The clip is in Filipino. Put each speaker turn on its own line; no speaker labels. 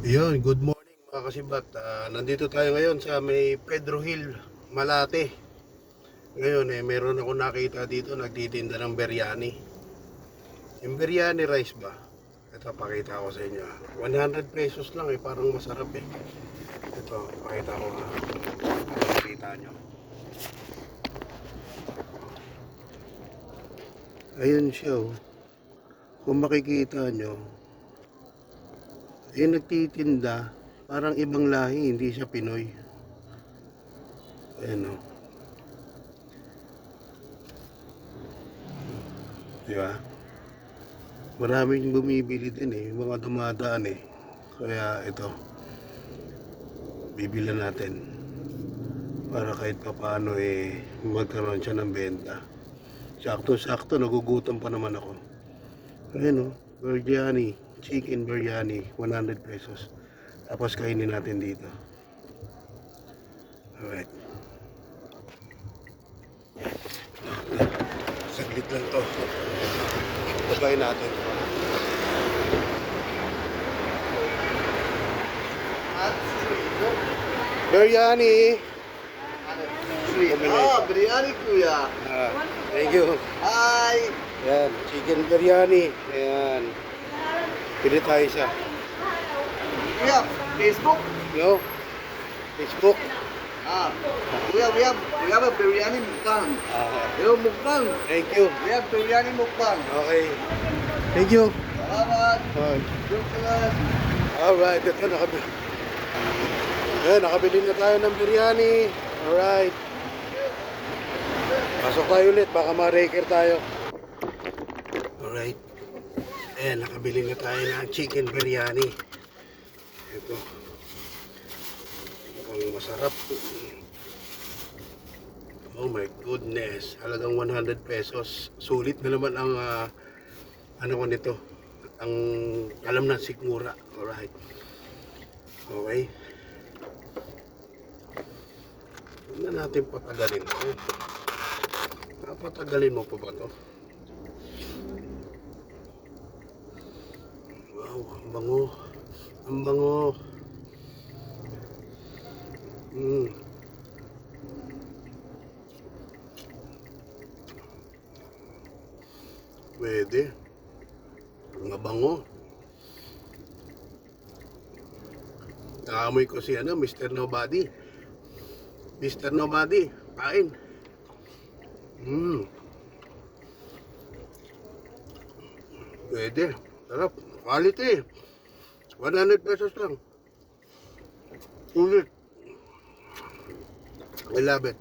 Yun, good morning mga kasibat. Nandito tayo ngayon sa may Pedro Hill, Malate. Ngayon meron ako nakita dito nagtitinda ng biryani. Yung biryani rice ba? Ito pakita ko sa inyo. 100 pesos lang parang masarap eh. Ito, pakita ko nga. Pakita nyo. Ayun siya oh. Kung makikita nyo, nagtitinda parang ibang lahi, hindi siya Pinoy. Ayan o. Diba? Maraming bumibili din mga dumadaan Kaya ito, bibilan natin para kahit papaano magkaroon siya ng benta. Sakto-sakto, nagugutom pa naman ako. Ayan o, biryani, chicken biryani, 100 pesos. Tapos kainin natin dito. Alright. Saglit lang to. Tabayin natin. Biryani.
Biryani kuya.
Thank you.
Hi.
Yan, chicken biryani. Ayan. Pili tayo siya.
Kuya, Facebook?
No? Facebook.
Kuya, we have a biryani mukbang. Yo, mukbang.
Thank you.
We have biryani mukbang.
Okay. Thank you.
Salamat.
Alright.
Salamat.
Alright, ito nakabili. Ayan, nakabili na tayo ng biryani. Alright. Pasok tayo ulit, baka ma-raker tayo. Alright. Ayan, nakabili na tayo ng chicken biryani. Ito. Ang masarap. Oh my goodness. Halagang 100 pesos. Sulit na naman ang ano ko nito. Ang alam na sikmura. Alright. Okay. Huwag na natin patagalin ito. Napatagalin mo pa ba ito? Wow, ang bango. Ang bango. Pwede. Mabango. Naamoy ko si Mr. Nobody. Mr. Nobody. Kain. Pwede. Sarap. Quality. 100 pesos lang. Sulit. I love it.